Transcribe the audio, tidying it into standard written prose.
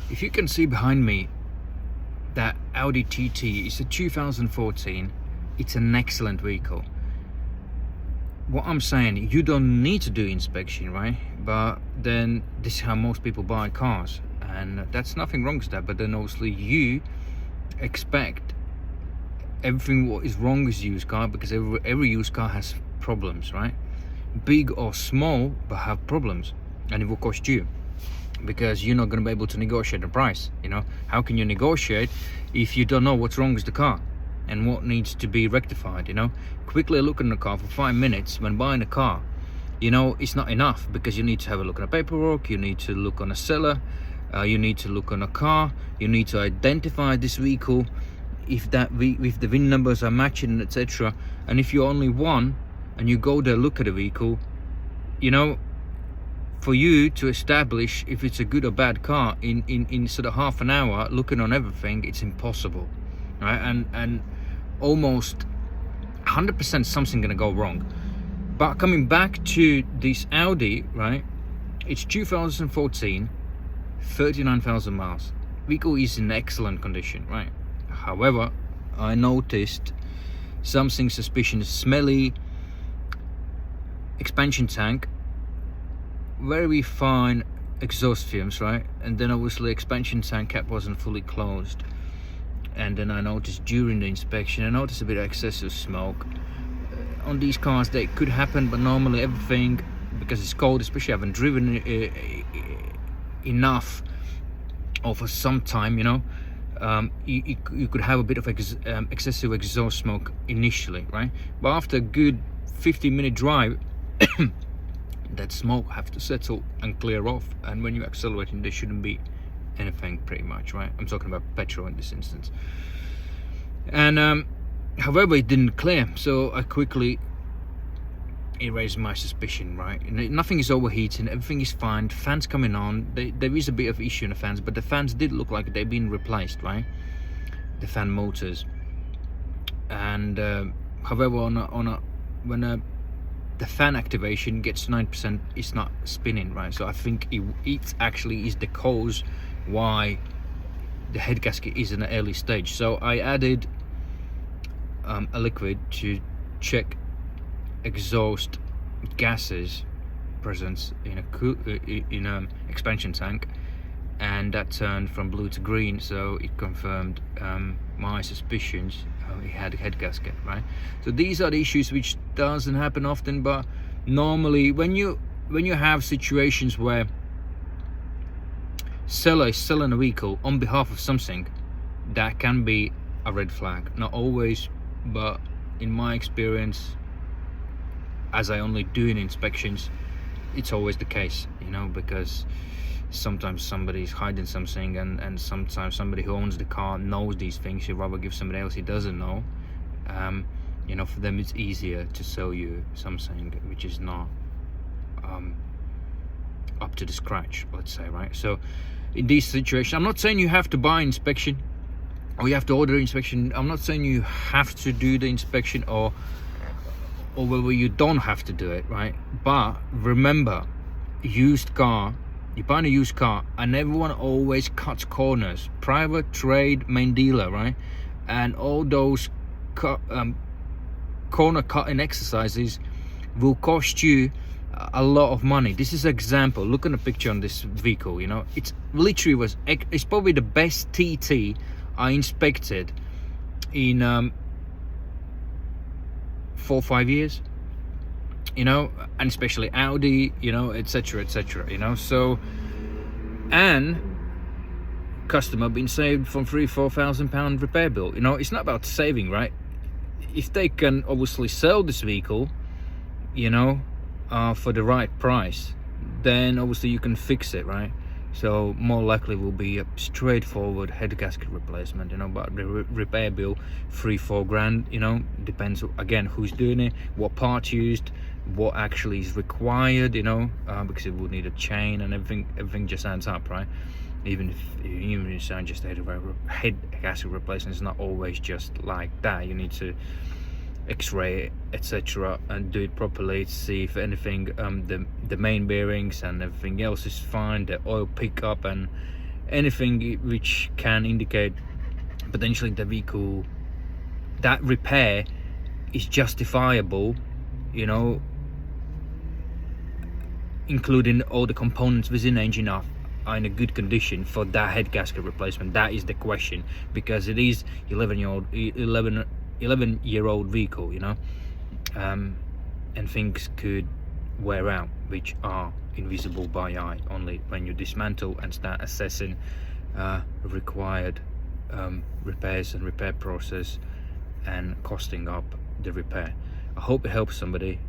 If you can see behind me, that Audi TT is a 2014. It's an excellent vehicle. What I'm saying, you don't need to do inspection, right? But then this is how most people buy cars, and that's nothing wrong with that. But then obviously you expect everything what is wrong with used car, because every used car has problems, right? Big or small, but have problems, and it will cost you, because you're not going to be able to negotiate the price. How can you negotiate if you don't know what's wrong with the car and what needs to be rectified? Quickly looking at the car for 5 minutes when buying a car, it's not enough, because you need to have a look at the paperwork, you need to look on a seller, you need to look on a car, you need to identify this vehicle, if the VIN numbers are matching, etc. And if you're only one and you go there, look at the vehicle, for you to establish if it's a good or bad car in sort of half an hour looking on everything, it's impossible, right? And almost 100% something gonna go wrong. But coming back to this Audi, right, it's 2014, 39,000 miles. Vehicle is in excellent condition, right? However, I noticed something suspicious, smelly expansion tank, very fine exhaust fumes, right? And then obviously expansion tank cap wasn't fully closed. And then I noticed during the inspection, I noticed a bit of excessive smoke. On these cars that could happen, but normally everything, because it's cold, especially I haven't driven enough or for some time, you could have a bit of excessive exhaust smoke initially, right? But after a good 15-minute drive, that smoke have to settle and clear off, and when you're accelerating there shouldn't be anything, pretty much, right? I'm talking about petrol in this instance. And however, it didn't clear, so I quickly erased my suspicion, right? Nothing is overheating, everything is fine, fans coming on, there is a bit of issue in the fans, but the fans did look like they've been replaced, right? The fan motors. And however, when the fan activation gets 9%, it's not spinning, right? So I think it actually is the cause why the head gasket is in an early stage. So I added a liquid to check exhaust gases presence in a expansion tank, and that turned from blue to green, so it confirmed my suspicions. It had a head gasket, right? So these are the issues which doesn't happen often, but normally when you have situations where seller is selling a vehicle on behalf of something, that can be a red flag. Not always, but in my experience, as I only do in inspections, it's always the case, because sometimes somebody's hiding something, and sometimes somebody who owns the car knows these things. You'd rather give somebody else who doesn't know. For them it's easier to sell you something which is not up to the scratch, let's say, right? So in these situations, I'm not saying you have to buy inspection or you have to order inspection. I'm not saying you have to do the inspection or whether you don't have to do it, right? But remember, used car, you're buying a used car, and everyone always cuts corners. Private, trade, main dealer, right? And all those corner cutting exercises will cost you a lot of money. This is an example. Look at the picture on this vehicle. It's literally it's probably the best TT I inspected in 4 or 5 years, and especially Audi, etc. So, and customer been saved from £3,000-4,000 repair bill. It's not about saving, right? If they can obviously sell this vehicle, for the right price, then obviously you can fix it, right? So more likely will be a straightforward head gasket replacement, but the repair bill 3-4 grand, depends again who's doing it, what part used, what actually is required, because it will need a chain and everything just adds up, right? Even if it's just a head gasket replacement, it's not always just like that. You need to x-ray, etc., and do it properly to see if anything, the main bearings and everything else is fine, the oil pickup and anything which can indicate potentially the vehicle, that repair is justifiable, you know, including all the components within the engine are in a good condition for that head gasket replacement. That is the question, because it is 11-year-old vehicle, you know, and things could wear out which are invisible by eye only when you dismantle and start assessing required repairs and repair process and costing up the repair. I hope it helps somebody.